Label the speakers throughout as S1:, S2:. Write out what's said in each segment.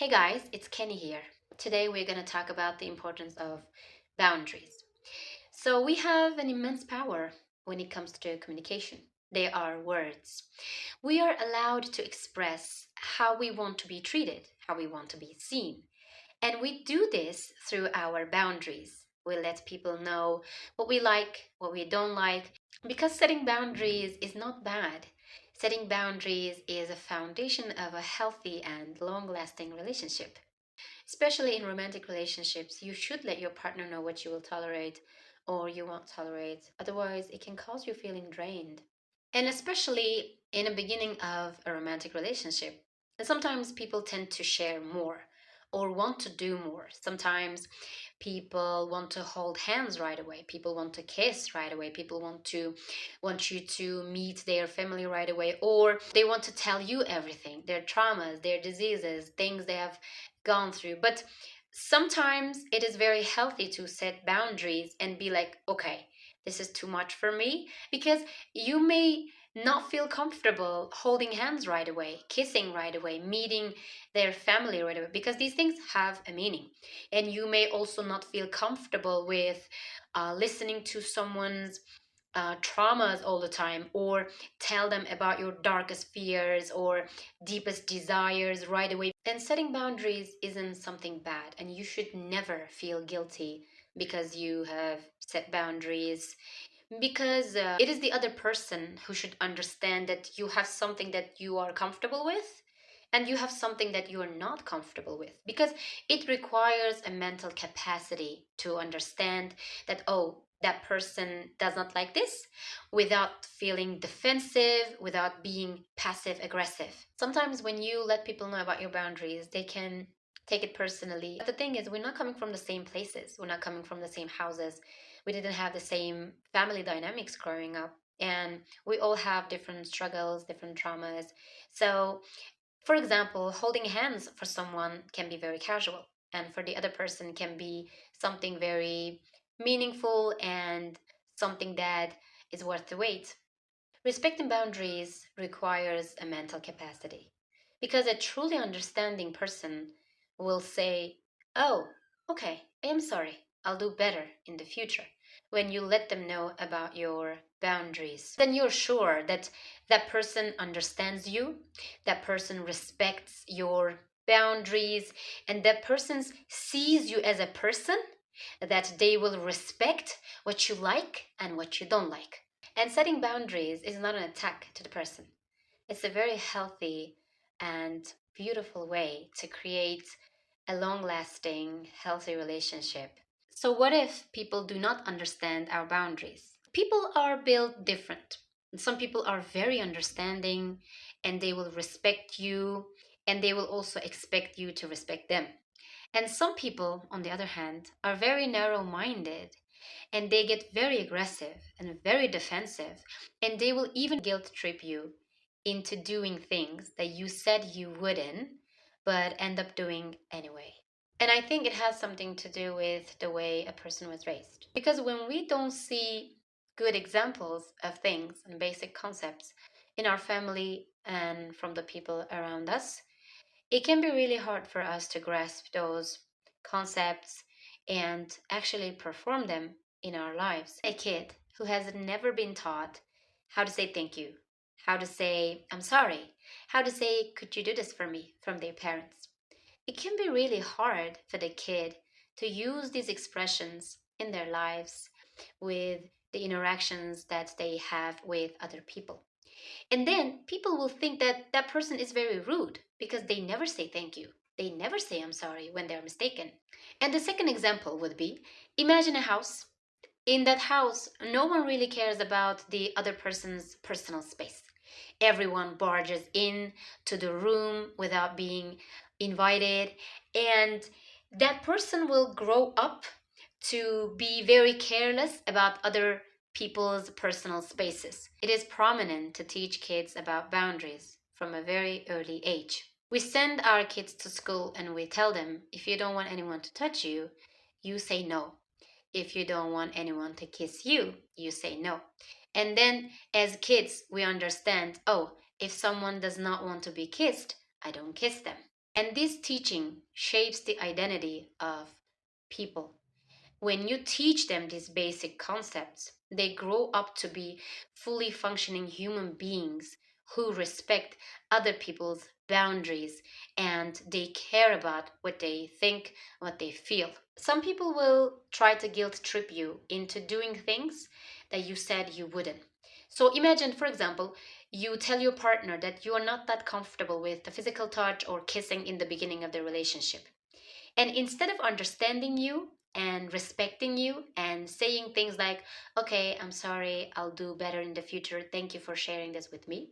S1: Hey guys, it's Kenny here. Today we're going to talk about the importance of boundaries. So, we have an immense power when it comes to communication. They are words. We are allowed to express how we want to be treated, how we want to be seen. And we do this through our boundaries. We let people know what we like, what we don't like, because setting boundaries is not bad. Setting boundaries is a foundation of a healthy and long lasting relationship. Especially in romantic relationships, you should let your partner know what you will tolerate or you won't tolerate. Otherwise, it can cause you feeling drained. And especially in the beginning of a romantic relationship. And sometimes people tend to share more or want to do more. Sometimes people want to hold hands right away. People want to kiss right away. People want you to meet their family right away, or they want to tell you everything, their traumas, their diseases, things they have gone through. But sometimes it is very healthy to set boundaries and be like, okay, this is too much for me, because you may not feel comfortable holding hands right away, kissing right away, meeting their family right away, because these things have a meaning. And you may also not feel comfortable with listening to someone's traumas all the time, or tell them about your darkest fears or deepest desires right away. And setting boundaries isn't something bad, and you should never feel guilty because you have set boundaries, because it is the other person who should understand that you have something that you are comfortable with and you have something that you are not comfortable with, because it requires a mental capacity to understand that, oh, that person does not like this, without feeling defensive, without being passive aggressive. Sometimes when you let people know about your boundaries, they can take it personally. But the thing is, we're not coming from the same places, we're not coming from the same houses, we didn't have the same family dynamics growing up, and we all have different struggles, different traumas. So, for example, holding hands for someone can be very casual, and for the other person can be something very meaningful and something that is worth the wait. Respecting boundaries requires a mental capacity, because a truly understanding person will say, oh, okay, I am sorry, I'll do better in the future. When you let them know about your boundaries, then you're sure that that person understands you, that person respects your boundaries, and that person sees you as a person, that they will respect what you like and what you don't like. And setting boundaries is not an attack to the person. It's a very healthy and beautiful way to create a long lasting, healthy relationship. So, what if people do not understand our boundaries? People are built different. Some people are very understanding and they will respect you, and they will also expect you to respect them. And some people, on the other hand, are very narrow minded and they get very aggressive and very defensive, and they will even guilt trip you into doing things that you said you wouldn't but end up doing anyway. And I think it has something to do with the way a person was raised, because when we don't see good examples of things and basic concepts in our family and from the people around us, it can be really hard for us to grasp those concepts and actually perform them in our lives. A kid who has never been taught how to say thank you, how to say I'm sorry, how to say could you do this for me from their parents. It can be really hard for the kid to use these expressions in their lives with the interactions that they have with other people. And then people will think that that person is very rude because they never say thank you. They never say I'm sorry when they're mistaken. And the second example would be, imagine a house. In that house, no one really cares about the other person's personal space. Everyone barges in to the room without being invited, and that person will grow up to be very careless about other people's personal spaces. It is prominent to teach kids about boundaries from a very early age. We send our kids to school and we tell them, if you don't want anyone to touch you, you say no. If you don't want anyone to kiss you, you say no. And then as kids, we understand, oh, if someone does not want to be kissed, I don't kiss them. And this teaching shapes the identity of people. When you teach them these basic concepts, they grow up to be fully functioning human beings who respect other people's boundaries and they care about what they think, what they feel. Some people will try to guilt trip you into doing things that you said you wouldn't. So imagine, for example, you tell your partner that you are not that comfortable with the physical touch or kissing in the beginning of the relationship. And instead of understanding you and respecting you and saying things like, okay, I'm sorry, I'll do better in the future, thank you for sharing this with me,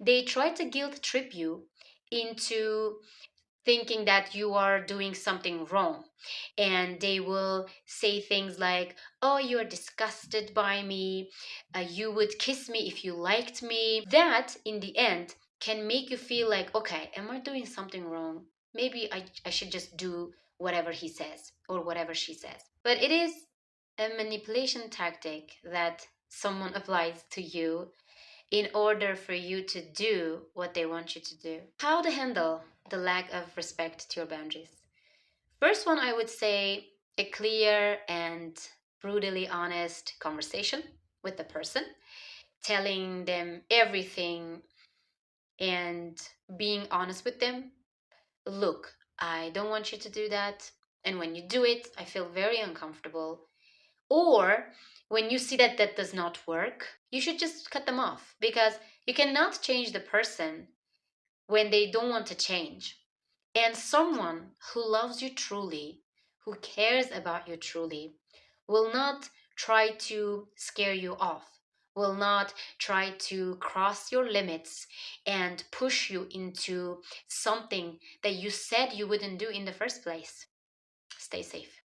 S1: they try to guilt trip you into thinking that you are doing something wrong. And they will say things like, oh, you're disgusted by me, you would kiss me if you liked me. That, in the end, can make you feel like, okay, am I doing something wrong? Maybe I should just do whatever he says or whatever she says. But it is a manipulation tactic that someone applies to you in order for you to do what they want you to do. How to handle the lack of respect to your boundaries? First one, I would say a clear and brutally honest conversation with the person, telling them everything and being honest with them. Look, I don't want you to do that. And when you do it, I feel very uncomfortable. Or when you see that that does not work, you should just cut them off because you cannot change the person when they don't want to change. And someone who loves you truly, who cares about you truly, will not try to scare you off, will not try to cross your limits and push you into something that you said you wouldn't do in the first place. Stay safe.